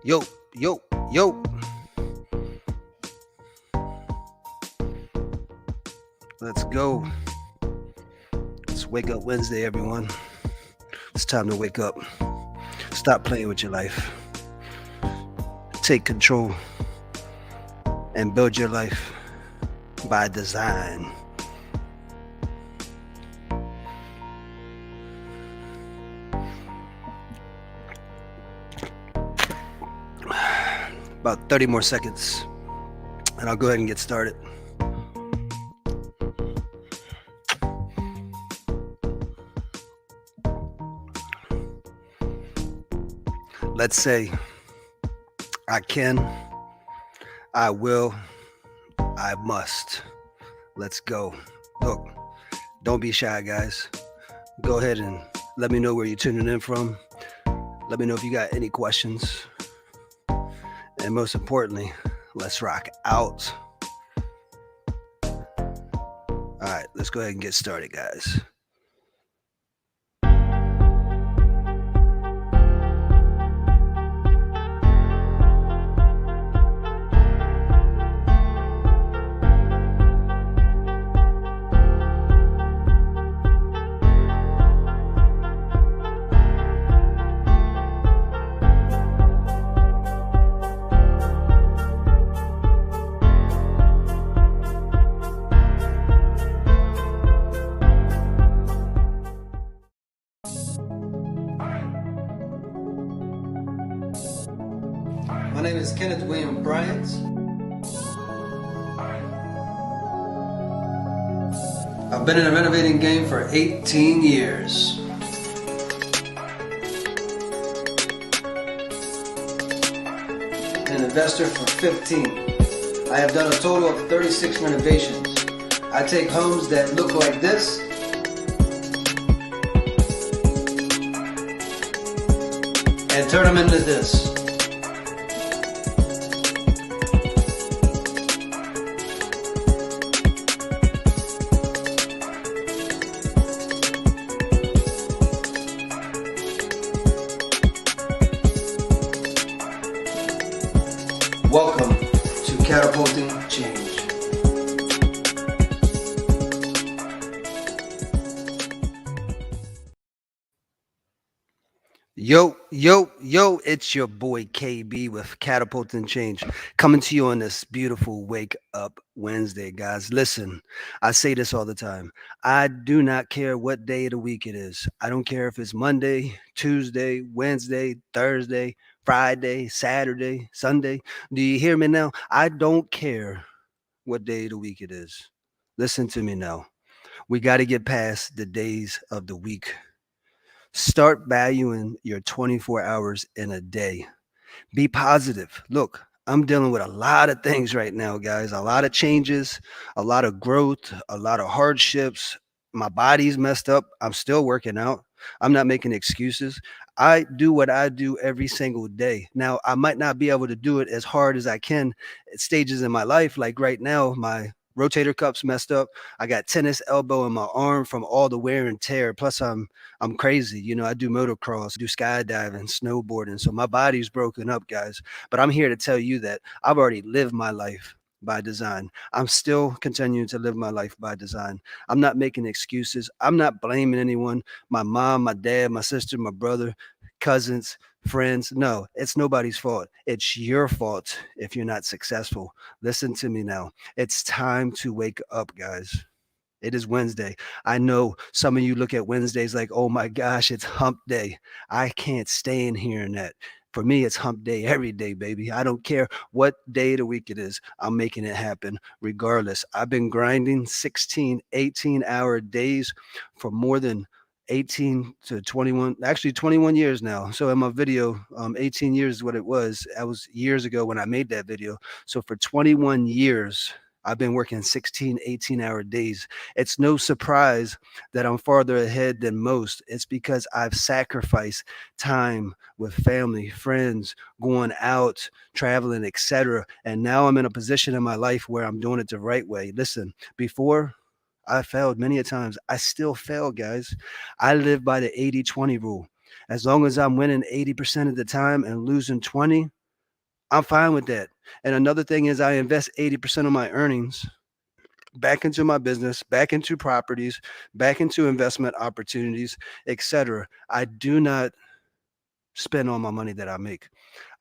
Yo, yo, yo. Let's go. It's Wake Up Wednesday, everyone. It's time to wake up. Stop playing with your life. Take control and build your life by design. About 30 more seconds, and I'll go ahead and get started. Let's say, I can, I will, I must. Let's go. Look, don't be shy, guys. Go ahead and let me know where you're tuning in from. Let me know if you got any questions. And most importantly, let's rock out. All right, let's go ahead and get started, guys. My name is Kenneth Bryant. I've been in the renovating game for 18 years. An investor for 15. I have done a total of 36 renovations. I take homes that look like this and turn them into this. Welcome to Catapulting Change. Yo, it's your boy KB with Catapulting Change, coming to you on this beautiful Wake Up Wednesday, guys. Listen, I say this all the time. I do not care what day of the week it is. I don't care if it's Monday, Tuesday, Wednesday, Thursday, Friday, Saturday, Sunday. Do you hear me now? I don't care what day of the week it is. Listen to me now. We got to get past the days of the week. Start valuing your 24 hours in a day. Be positive. Look, I'm dealing with a lot of things right now, guys. A lot of changes, a lot of growth, a lot of hardships. My body's messed up. I'm still working out. I'm not making excuses. I do what I do every single day. Now, I might not be able to do it as hard as I can at stages in my life. Like right now, my rotator cuff's messed up. I got tennis elbow in my arm from all the wear and tear. Plus, I'm crazy. I do motocross, do skydiving, snowboarding. So my body's broken up, guys. But I'm here to tell you that I've already lived my life by design. I'm still continuing to live my life by design. I'm not making excuses. I'm not blaming anyone. My mom, my dad, my sister, my brother, cousins, friends. No, it's nobody's fault. It's your fault if you're not successful. Listen to me now. It's time to wake up, guys. It is Wednesday. I know some of you look at Wednesdays like, oh my gosh, it's hump day. I can't stand hearing that. For me, it's hump day every day, baby. I don't care what day of the week it is. I'm making it happen regardless. I've been grinding 16, 18-hour days for more than 18 to 21, actually 21 years now. So in my video, 18 years is what it was. That was years ago when I made that video. So for 21 years, I've been working 16, 18-hour days. It's no surprise that I'm farther ahead than most. It's because I've sacrificed time with family, friends, going out, traveling, etc. And now I'm in a position in my life where I'm doing it the right way. Listen, before I failed many a times. I still fail, guys. I live by the 80-20 rule. As long as I'm winning 80% of the time and losing 20, I'm fine with that. And another thing is I invest 80% of my earnings back into my business, back into properties, back into investment opportunities, etc. I do not spend all my money that I make.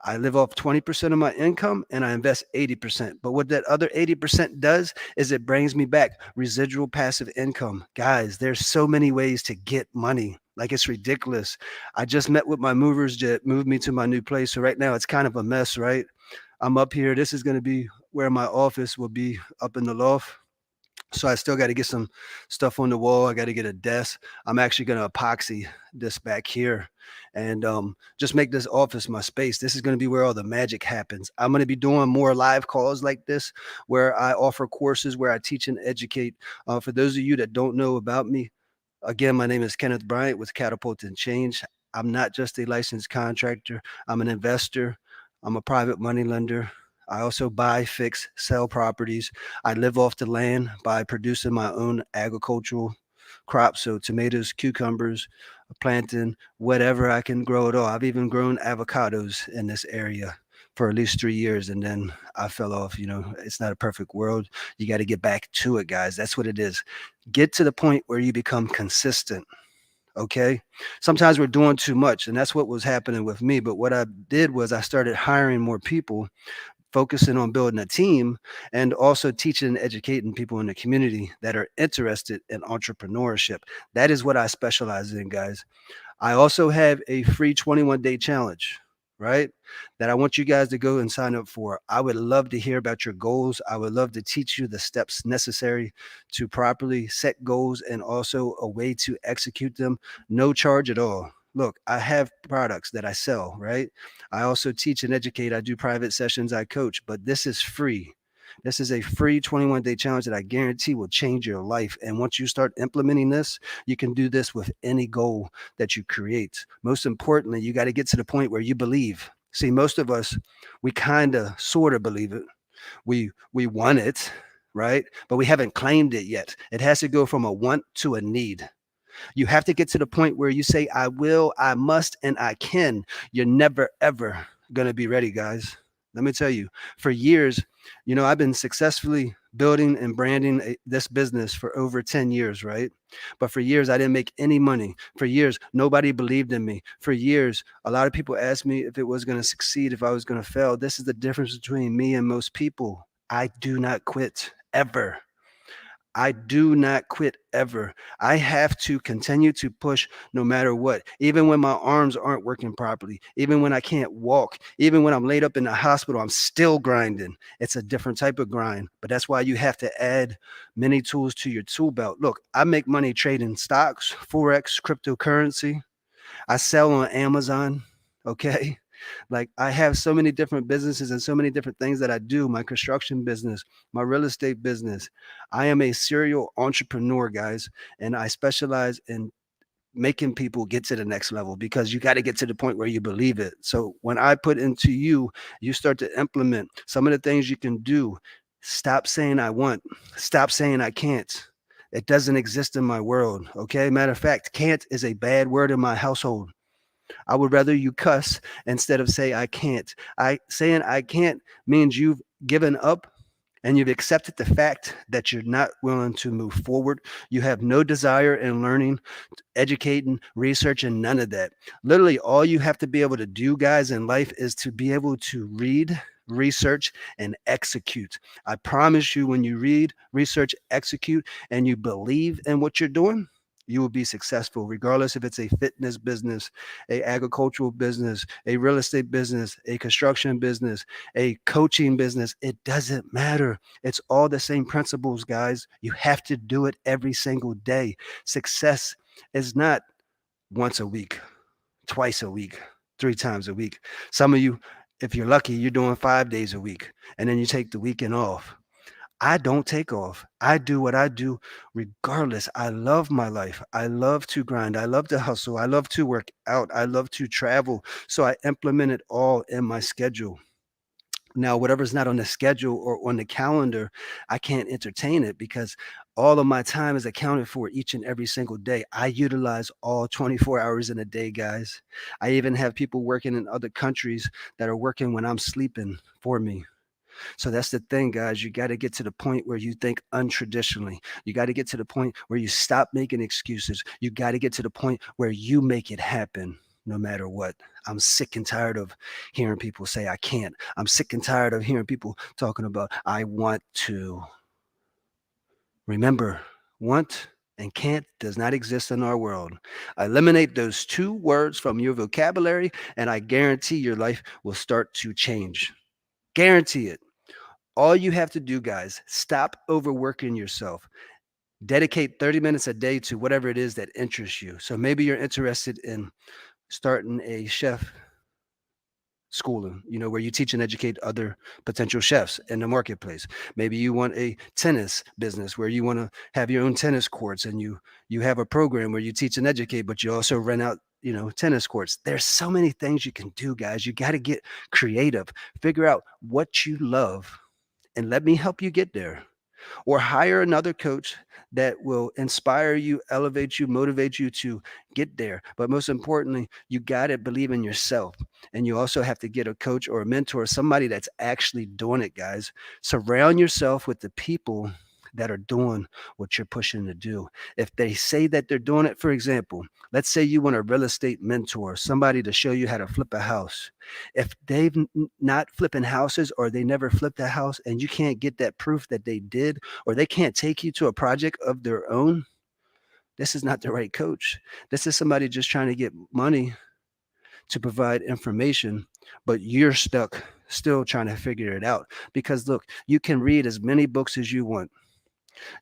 I live off 20% of my income and I invest 80%. But what that other 80% does is it brings me back residual passive income. Guys, there's so many ways to get money. Like it's ridiculous. I just met with my movers that moved me to my new place. So right now it's kind of a mess, right? I'm up here. This is going to be where my office will be up in the loft. So I still got to get some stuff on the wall. I got to get a desk. I'm actually going to epoxy this back here and just make this office my space. This is going to be where all the magic happens. I'm going to be doing more live calls like this where I offer courses where I teach and educate. For those of you that don't know about me, again, my name is Kenneth Bryant with Catapult and Change. I'm not just a licensed contractor, I'm an investor, I'm a private money lender. I also buy, fix, sell properties. I live off the land by producing my own agricultural crops. So, tomatoes, cucumbers, plantain, whatever I can grow it all. I've even grown avocados in this area for at least 3 years. And then I fell off. It's not a perfect world. You got to get back to it, guys. That's what it is. Get to the point where you become consistent. Okay. Sometimes we're doing too much, and that's what was happening with me. But what I did was I started hiring more people, focusing on building a team, and also teaching and educating people in the community that are interested in entrepreneurship. That is what I specialize in, guys. I also have a free 21-day challenge, right? That I want you guys to go and sign up for. I would love to hear about your goals. I would love to teach you the steps necessary to properly set goals and also a way to execute them. No charge at all. Look, I have products that I sell, right? I also teach and educate. I do private sessions, I coach, but this is free. This is a free 21-day challenge that I guarantee will change your life. And once you start implementing this, you can do this with any goal that you create. Most importantly, you got to get to the point where you believe. See, most of us, we kind of sort of believe it. We want it, right? But we haven't claimed it yet. It has to go from a want to a need. You have to get to the point where you say, I will, I must, and I can. You're never, ever going to be ready, guys. Let me tell you, for years, I've been successfully building and branding this business for over 10 years, right? But for years, I didn't make any money. For years, nobody believed in me. For years, a lot of people asked me if it was going to succeed, if I was going to fail. This is the difference between me and most people. I do not quit ever. I do not quit ever. I have to continue to push no matter what, even when my arms aren't working properly, even when I can't walk, even when I'm laid up in the hospital, I'm still grinding. It's a different type of grind, but that's why you have to add many tools to your tool belt. Look, I make money trading stocks, Forex, cryptocurrency. I sell on Amazon. Okay. Like I have so many different businesses and so many different things that I do, my construction business, my real estate business. I am a serial entrepreneur, guys, and I specialize in making people get to the next level because you got to get to the point where you believe it. So when I put into you, you start to implement some of the things you can do. Stop saying I want, stop saying I can't. It doesn't exist in my world. Okay. Matter of fact, can't is a bad word in my household. I would rather you cuss instead of say I can't. I saying I can't means you've given up and you've accepted the fact that you're not willing to move forward. You have no desire in learning, educating, researching, none of that. Literally, all you have to be able to do, guys, in life is to be able to read, research, and execute. I promise you, when you read, research, execute, and you believe in what you're doing, you will be successful, regardless if it's a fitness business, a agricultural business, a real estate business, a construction business, a coaching business. It doesn't matter. It's all the same principles, guys. You have to do it every single day. Success is not once a week, twice a week, 3 times a week. Some of you, if you're lucky, you're doing 5 days a week, and then you take the weekend off. I don't take off. I do what I do regardless. I love my life. I love to grind. I love to hustle. I love to work out. I love to travel. So I implement it all in my schedule. Now, whatever's not on the schedule or on the calendar, I can't entertain it because all of my time is accounted for each and every single day. I utilize all 24 hours in a day, guys. I even have people working in other countries that are working when I'm sleeping for me. So that's the thing, guys. You got to get to the point where you think untraditionally. You got to get to the point where you stop making excuses. You got to get to the point where you make it happen no matter what. I'm sick and tired of hearing people say I can't. I'm sick and tired of hearing people talking about I want to. Remember, want and can't does not exist in our world. Eliminate those two words from your vocabulary, and I guarantee your life will start to change. Guarantee it. All you have to do, guys, stop overworking yourself. Dedicate 30 minutes a day to whatever it is that interests you. So maybe you're interested in starting a chef schooling, where you teach and educate other potential chefs in the marketplace. Maybe you want a tennis business where you want to have your own tennis courts, and you have a program where you teach and educate, but you also rent out tennis courts. There's so many things you can do, guys. You got to get creative. Figure out what you love and let me help you get there, or hire another coach that will inspire you, elevate you, motivate you to get there. But most importantly, you got to believe in yourself. And you also have to get a coach or a mentor, somebody that's actually doing it, guys. Surround yourself with the people that are doing what you're pushing to do. If they say that they're doing it, for example, let's say you want a real estate mentor, somebody to show you how to flip a house. If they've not flipping houses, or they never flipped a house, and you can't get that proof that they did, or they can't take you to a project of their own, this is not the right coach. This is somebody just trying to get money to provide information, but you're stuck still trying to figure it out. Because look, you can read as many books as you want.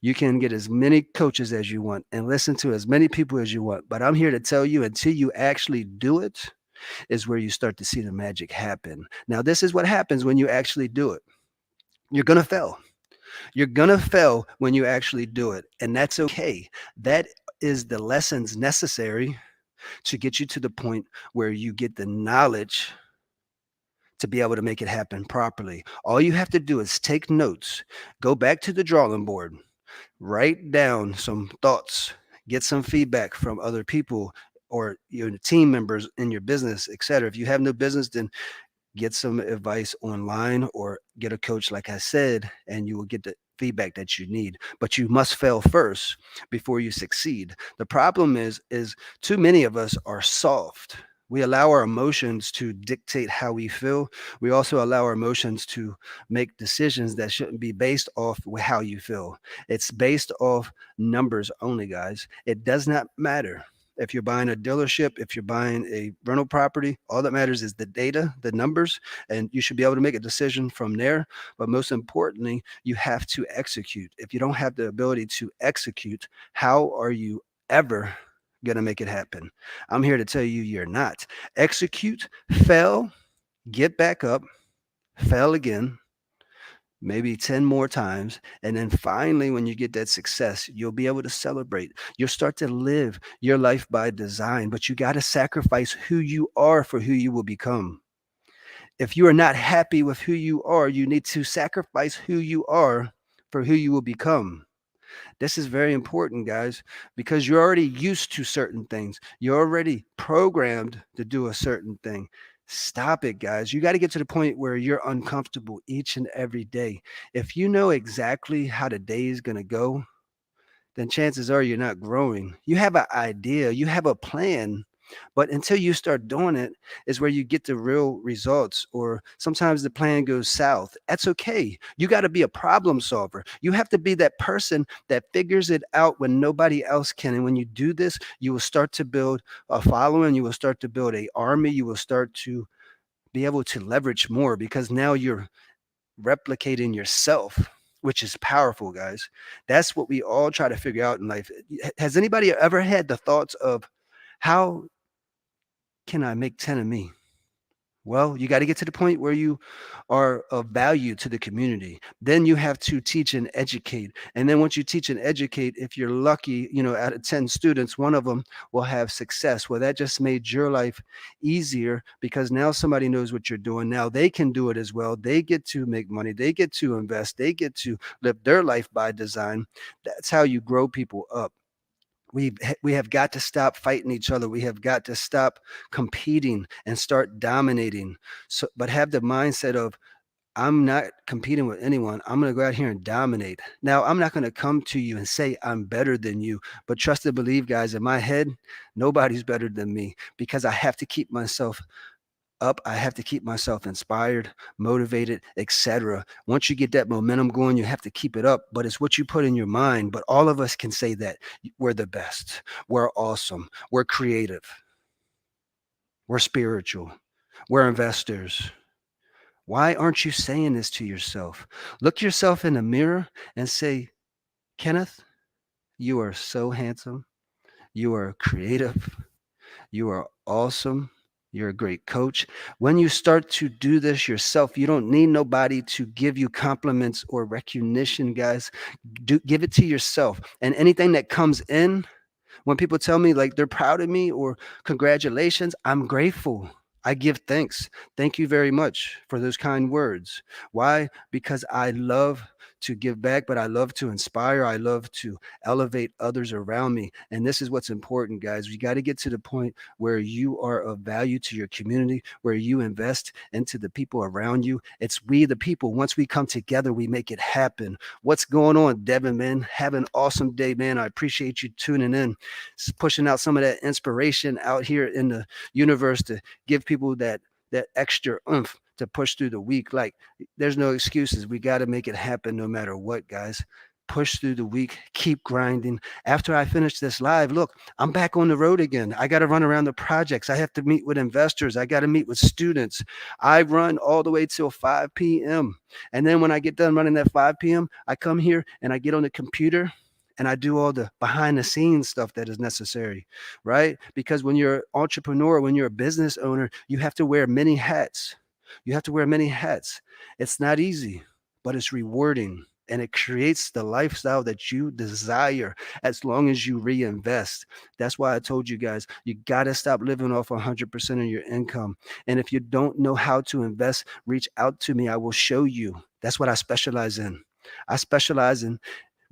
You can get as many coaches as you want and listen to as many people as you want. But I'm here to tell you, until you actually do it, is where you start to see the magic happen. Now, this is what happens when you actually do it. You're going to fail. You're going to fail when you actually do it. And that's okay. That is the lessons necessary to get you to the point where you get the knowledge to be able to make it happen properly. All you have to do is take notes, go back to the drawing board, write down some thoughts, get some feedback from other people or your team members in your business, etc. If you have no business, then get some advice online or get a coach, like I said, and you will get the feedback that you need. But you must fail first before you succeed. The problem is too many of us are soft. We allow our emotions to dictate how we feel. We also allow our emotions to make decisions that shouldn't be based off how you feel. It's based off numbers only, guys. It does not matter if you're buying a dealership, if you're buying a rental property. All that matters is the data, the numbers, and you should be able to make a decision from there. But most importantly, you have to execute. If you don't have the ability to execute, how are you ever going to make it happen? I'm here to tell you, you're not. Execute, fail, get back up, fail again, maybe 10 more times. And then finally, when you get that success, you'll be able to celebrate. You'll start to live your life by design, but you got to sacrifice who you are for who you will become. If you are not happy with who you are, you need to sacrifice who you are for who you will become. This is very important, guys, because you're already used to certain things. You're already programmed to do a certain thing. Stop it, guys. You got to get to the point where you're uncomfortable each and every day. If you know exactly how the day is going to go, then chances are you're not growing. You have an idea, you have a plan, but until you start doing it is where you get the real results. Or sometimes the plan goes south. That's okay. You got to be a problem solver. You have to be that person that figures it out when nobody else can. And when you do this, you will start to build a following. You will start to build a army. You will start to be able to leverage more because now you're replicating yourself, which is powerful, guys. That's what we all try to figure out in life. Has anybody ever had the thoughts of how can I make 10 of me? Well, you got to get to the point where you are of value to the community. Then you have to teach and educate. And then once you teach and educate, if you're lucky, out of 10 students, one of them will have success. Well, that just made your life easier because now somebody knows what you're doing. Now they can do it as well. They get to make money. They get to invest. They get to live their life by design. That's how you grow people up. We have got to stop fighting each other. We have got to stop competing and start dominating. So, but have the mindset of I'm not competing with anyone. I'm going to go out here and dominate. Now, I'm not going to come to you and say I'm better than you, but trust and believe, guys, in my head, nobody's better than me because I have to keep myself up. I have to keep myself inspired, motivated, etc. Once you get that momentum going, you have to keep it up, but it's what you put in your mind. But all of us can say that we're the best, we're awesome, we're creative, we're spiritual, we're investors. Why aren't you saying this to yourself? Look yourself in the mirror and say, Kenneth, you are so handsome. You are creative. You are awesome. You're a great coach. When you start to do this yourself, you don't need nobody to give you compliments or recognition, guys. Give it to yourself. And anything that comes in, when people tell me like they're proud of me or congratulations, I'm grateful. I give thanks. Thank you very much for those kind words. Why? Because I love to give back, but I love to inspire. I love to elevate others around me. And this is what's important, guys. You got to get to the point where you are of value to your community, where you invest into the people around you. It's we, the people. Once we come together, we make it happen. What's going on, Devin, man? Have an awesome day, man. I appreciate you tuning in, pushing out some of that inspiration out here in the universe to give people that extra oomph to push through the week. Like there's no excuses. We got to make it happen no matter what, guys. Push through the week, keep grinding. After I finish this live, look, I'm back on the road again. I got to run around the projects. I have to meet with investors. I got to meet with students. I run all the way till 5 p.m. And then when I get done running at 5 p.m., I come here and I get on the computer and I do all the behind the scenes stuff that is necessary, right? Because when you're an entrepreneur, when you're a business owner, you have to wear many hats. You have to wear many hats. It's not easy, but it's rewarding. And it creates the lifestyle that you desire as long as you reinvest. That's why I told you guys, you got to stop living off 100% of your income. And if you don't know how to invest, reach out to me. I will show you. That's what I specialize in. I specialize in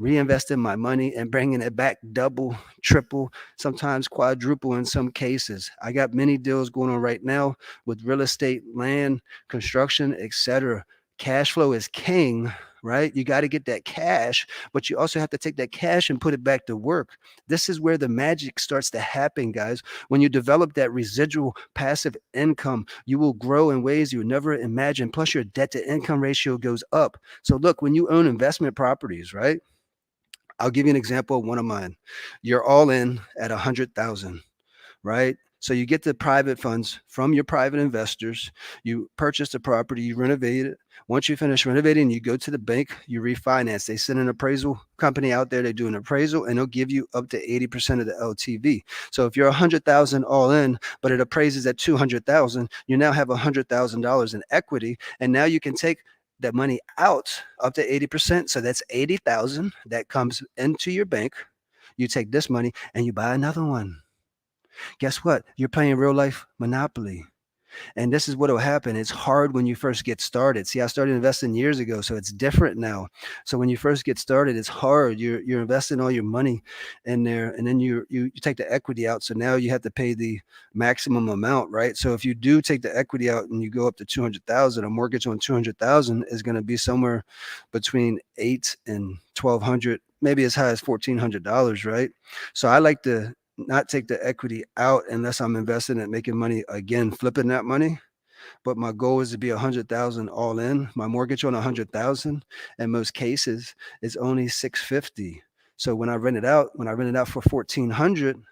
reinvesting my money and bringing it back double, triple, sometimes quadruple in some cases. I got many deals going on right now with real estate, land, construction, etc. Cash flow is king, right? You got to get that cash, but you also have to take that cash and put it back to work. This is where the magic starts to happen, guys. When you develop that residual passive income, you will grow in ways you never imagined. Plus, your debt to income ratio goes up. So, look, when you own investment properties, right? I'll give you an example of one of mine. You're all in at 100,000, right? So you get the private funds from your private investors. You purchase the property, you renovate it. Once you finish renovating, you go to the bank, you refinance. They send an appraisal company out there, they do an appraisal, and they'll give you up to 80% of the LTV. So if you're 100,000 all in, but it appraises at 200,000, you now have $100,000 in equity, and now you can take that money out up to 80%. So that's 80,000 that comes into your bank. You take this money and you buy another one. Guess what? You're playing real life Monopoly. And this is what will happen. It's hard when you first get started. See, I started investing years ago, so it's different now. So when you first get started, it's hard. You're investing all your money in there, and then you take the equity out. So now you have to pay the maximum amount, right? So if you do take the equity out and you go up to 200,000, a mortgage on 200,000 is going to be somewhere between 8 and 1,200, maybe as high as $1,400, right? So I like to not take the equity out unless I'm investing and making money again, flipping that money. But my goal is to be 100,000 all in. My mortgage on 100,000 in most cases is only 650. So when I rent it out for 1,400,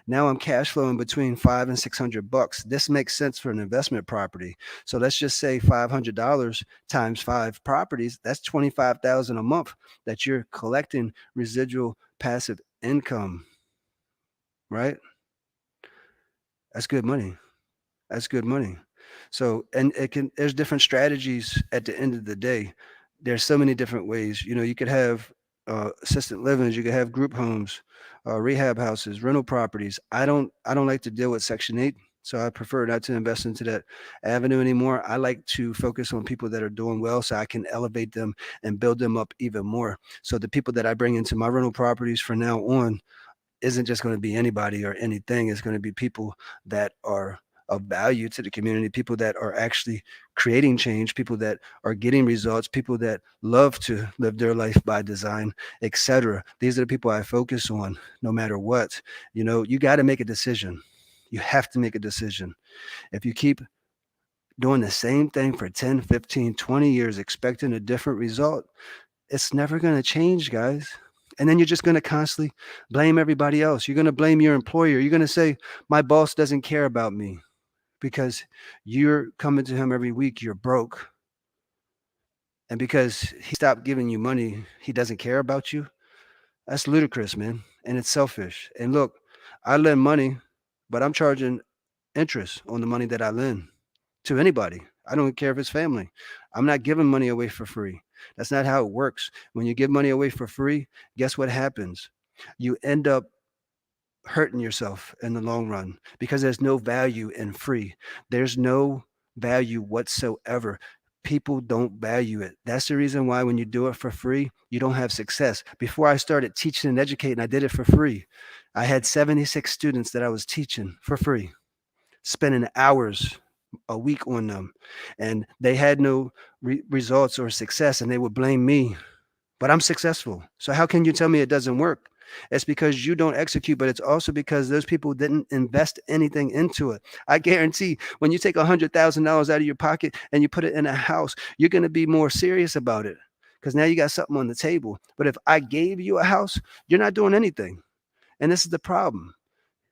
now I'm cash flowing between 5 and 600 bucks. This makes sense for an investment property. So let's just say $500 times 5 properties. That's 25,000 a month that you're collecting residual passive income, right? That's good money. That's good money. So, and there's different strategies at the end of the day. There's so many different ways. You could have assisted livings, you could have group homes, rehab houses, rental properties. I don't like to deal with Section 8. So I prefer not to invest into that avenue anymore. I like to focus on people that are doing well so I can elevate them and build them up even more. So the people that I bring into my rental properties from now on isn't just going to be anybody or anything. It's going to be people that are of value to the community, people that are actually creating change, people that are getting results, people that love to live their life by design, etc. These are the people I focus on no matter what. You got to make a decision. You have to make a decision. If you keep doing the same thing for 10, 15, 20 years expecting a different result, it's never going to change, guys. And then you're just going to constantly blame everybody else. You're going to blame your employer. You're going to say, my boss doesn't care about me because you're coming to him every week, you're broke. And because he stopped giving you money, he doesn't care about you. That's ludicrous, man. And it's selfish. And look, I lend money, but I'm charging interest on the money that I lend to anybody. I don't care if it's family. I'm not giving money away for free. That's not how it works. When you give money away for free, guess what happens? You end up hurting yourself in the long run because there's no value in free. There's no value whatsoever. People don't value it. That's the reason why when you do it for free, you don't have success. Before I started teaching and educating, I did it for free. I had 76 students that I was teaching for free, spending hours a week on them, and they had no results or success, and they would blame me. But I'm successful. So how can you tell me it doesn't work? It's because you don't execute, but it's also because those people didn't invest anything into it. I guarantee when you take $100,000 out of your pocket and you put it in a house, you're going to be more serious about it because now you got something on the table. But if I gave you a house, you're not doing anything. And this is the problem.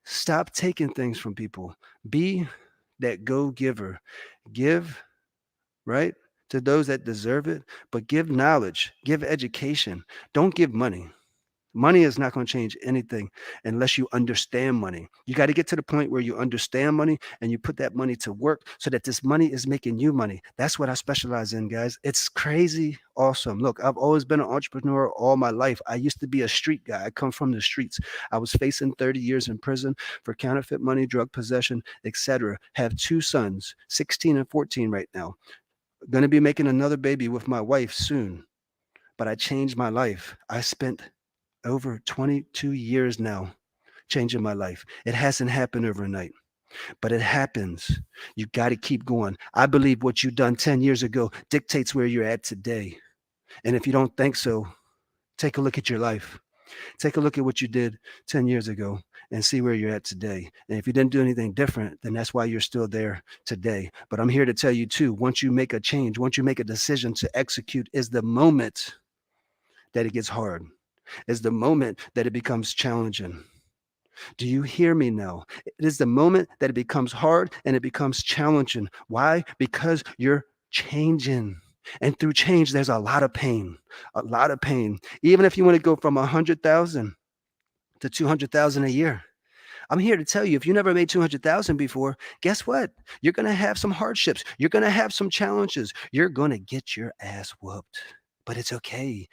Stop taking things from people. Be that go giver. Give, right, to those that deserve it, but give knowledge, give education. Don't give money. Money is not going to change anything unless you understand money. You got to get to the point where you understand money and you put that money to work so that this money is making you money. That's what I specialize in, guys. It's crazy awesome. Look, I've always been an entrepreneur all my life. I used to be a street guy. I come from the streets. I was facing 30 years in prison for counterfeit money, drug possession, etc. Have two sons, 16 and 14 right now. Going to be making another baby with my wife soon. But I changed my life. I spent over 22 years now changing my life. It hasn't happened overnight, but it happens. You got to keep going. I believe what you done 10 years ago dictates where you're at today. And if you don't think so, take a look at your life. Take a look at what you did 10 years ago and see where you're at today. And if you didn't do anything different, then that's why you're still there today. But I'm here to tell you too, once you make a change, once you make a decision to execute is the moment that it gets hard. Is the moment that it becomes challenging. Do you hear me now? It is the moment that it becomes hard and it becomes challenging. Why? Because you're changing. And through change, there's a lot of pain. A lot of pain. Even if you want to go from 100,000 to 200,000 a year. I'm here to tell you, if you never made 200,000 before, guess what? You're going to have some hardships. You're going to have some challenges. You're going to get your ass whooped. But it's okay.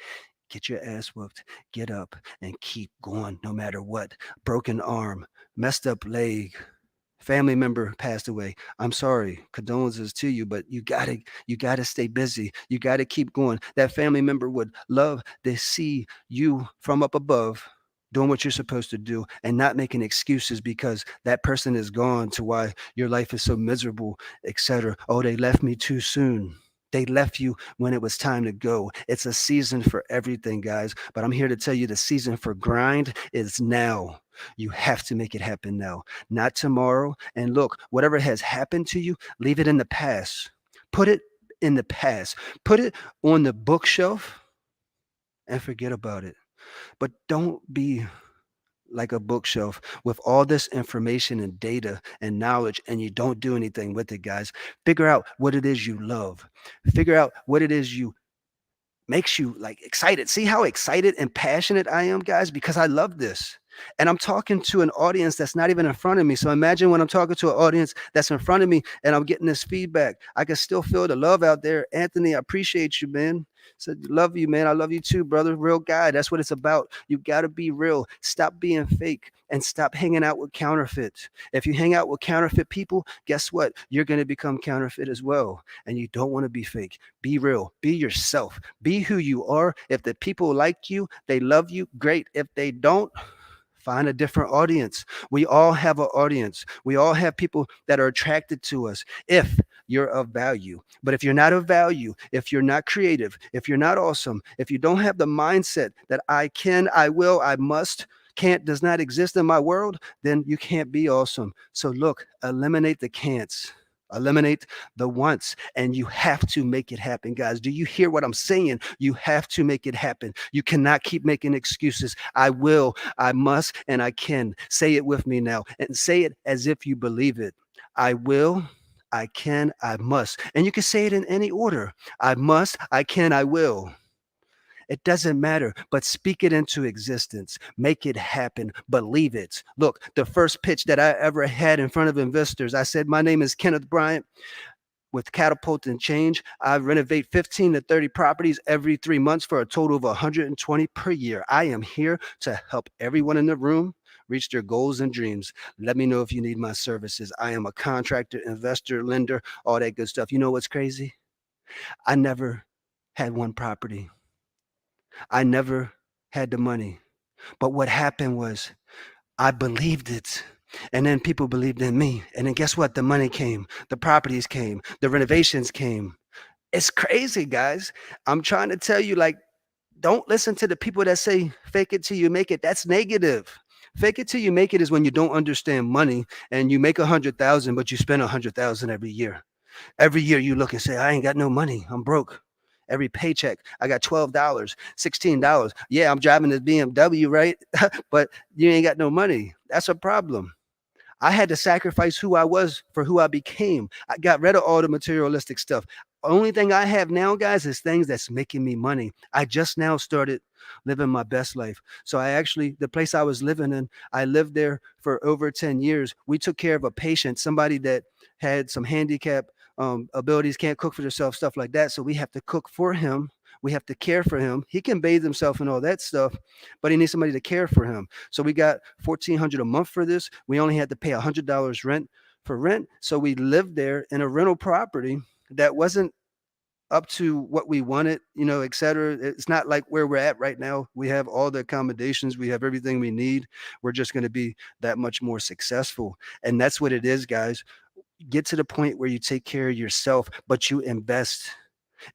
Get your ass whooped, get up, and keep going no matter what. Broken arm, messed up leg, family member passed away. I'm sorry, condolences to you, but you gotta stay busy. You gotta keep going. That family member would love to see you from up above doing what you're supposed to do and not making excuses because that person is gone to why your life is so miserable, etc. Oh, they left me too soon. They left you when it was time to go. It's a season for everything, guys. But I'm here to tell you the season for grind is now. You have to make it happen now, not tomorrow. And look, whatever has happened to you, leave it in the past. Put it in the past. Put it on the bookshelf and forget about it. But don't be like a bookshelf with all this information and data and knowledge and you don't do anything with it, guys. Figure out what it is you love. Figure out what it is you makes you like excited. See how excited and passionate I am, guys, because I love this. And I'm talking to an audience that's not even in front of me. So imagine when I'm talking to an audience that's in front of me and I'm getting this feedback. I can still feel the love out there. Anthony, I appreciate you, man. So love you, man. I love you too, brother. Real guy. That's what it's about. You gotta be real. Stop being fake and stop hanging out with counterfeits. If you hang out with counterfeit people, guess what? You're gonna become counterfeit as well. And you don't want to be fake. Be real. Be yourself. Be who you are. If the people like you, they love you, great. If they don't, find a different audience. We all have an audience. We all have people that are attracted to us if you're of value. But if you're not of value, if you're not creative, if you're not awesome, if you don't have the mindset that I can, I will, I must, can't does not exist in my world, then you can't be awesome. So look, eliminate the can'ts. Eliminate the wants, and you have to make it happen, guys. Do you hear what I'm saying? You have to make it happen. You cannot keep making excuses. I will, I must, and I can. Say it with me now and say it as if you believe it. I will, I can, I must. And you can say it in any order. I must, I can, I will. It doesn't matter, but speak it into existence. Make it happen. Believe it. Look, the first pitch that I ever had in front of investors, I said, my name is Kenneth Bryant with Catapult and Change. I renovate 15 to 30 properties every 3 months for a total of 120 per year. I am here to help everyone in the room reach their goals and dreams. Let me know if you need my services. I am a contractor, investor, lender, all that good stuff. You know what's crazy? I never had one property. I never had the money. But what happened was I believed it. And then people believed in me. And then guess what? The money came, the properties came, the renovations came. It's crazy, guys. I'm trying to tell you, like, don't listen to the people that say fake it till you make it. That's negative. Fake it till you make it is when you don't understand money and you make 100,000, but you spend 100,000 every year. Every year you look and say, I ain't got no money. I'm broke. Every paycheck, I got $12, $16. Yeah, I'm driving this BMW, right? But you ain't got no money. That's a problem. I had to sacrifice who I was for who I became. I got rid of all the materialistic stuff. Only thing I have now, guys, is things that's making me money. I just now started living my best life. So I actually, the place I was living in, I lived there for over 10 years. We took care of a patient, somebody that had some handicap abilities, can't cook for themselves, stuff like that. So we have to cook for him. We have to care for him. He can bathe himself and all that stuff, but he needs somebody to care for him. So we got 1,400 a month for this. We only had to pay $100 rent for rent. So we lived there in a rental property that wasn't up to what we wanted, et cetera. It's not like where we're at right now. We have all the accommodations, we have everything we need. We're just going to be that much more successful. And that's what it is, guys. Get to the point where you take care of yourself, but you invest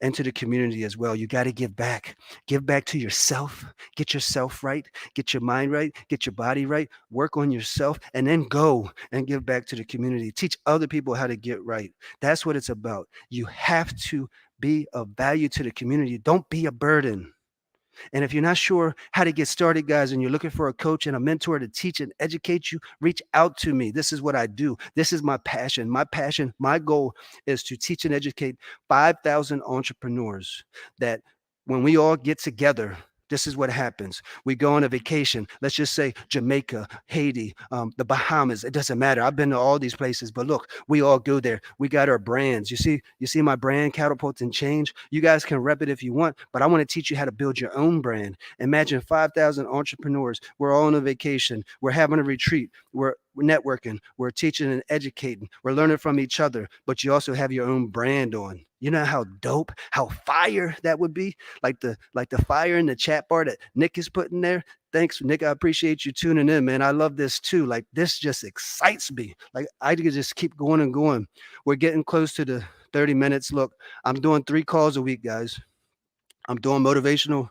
into the community as well. You got to give back. Give back to yourself. Get yourself right. Get your mind right. Get your body right. Work on yourself and then go and give back to the community. Teach other people how to get right. That's what it's about. You have to be of value to the community. Don't be a burden. And if you're not sure how to get started, guys, and you're looking for a coach and a mentor to teach and educate you, reach out to me. This is what I do. This is my passion. My passion, my goal is to teach and educate 5,000 entrepreneurs that when we all get together, this is what happens. We go on a vacation. Let's just say Jamaica, Haiti, the Bahamas. It doesn't matter. I've been to all these places, but look, we all go there. We got our brands. You see my brand, Catapult and Change. You guys can rep it if you want, but I want to teach you how to build your own brand. Imagine 5,000 entrepreneurs. We're all on a vacation. We're having a retreat. We're networking. We're teaching and educating. We're learning from each other, but you also have your own brand on. You know how dope, how fire that would be? Like the fire in the chat bar that Nick is putting there. Thanks, Nick. I appreciate you tuning in, man. I love this too. Like this just excites me. Like I could just keep going and going. We're getting close to the 30 minutes. Look, I'm doing 3 calls a week, guys. I'm doing motivational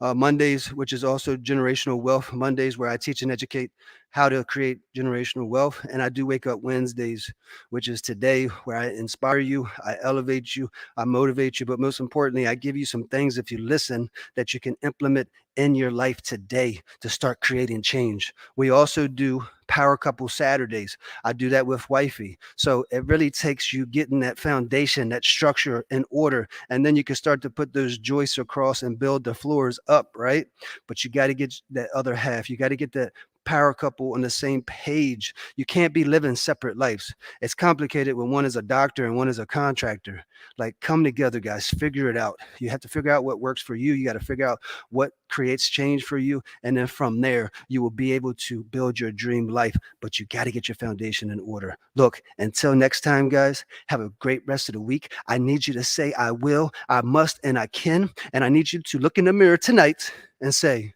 Mondays, which is also generational wealth Mondays, where I teach and educate how to create generational wealth. And I do wake up Wednesdays, which is today, where I inspire you, I elevate you, I motivate you. But most importantly, I give you some things, if you listen, that you can implement in your life today to start creating change. We also do Power Couple Saturdays. I do that with wifey. So it really takes you getting that foundation, that structure in order, and then you can start to put those joists across and build the floors up, right? But you got to get that other half. You got to get that power couple on the same page. You can't be living separate lives. It's complicated when one is a doctor and one is a contractor. Like, come together, guys. Figure it out. You have to figure out what works for you. You got to figure out what creates change for you. And then from there, you will be able to build your dream life. But you got to get your foundation in order. Look, until next time, guys, have a great rest of the week. I need you to say, I will, I must, and I can. And I need you to look in the mirror tonight and say,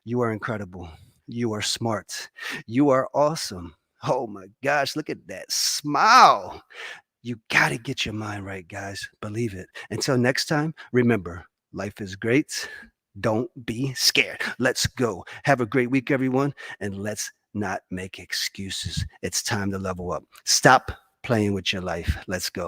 you are incredible. You are smart. You are awesome. Oh my gosh, look at that smile. You got to get your mind right, guys. Believe it. Until next time, remember, life is great. Don't be scared. Let's go. Have a great week, everyone. And let's not make excuses. It's time to level up. Stop playing with your life. Let's go.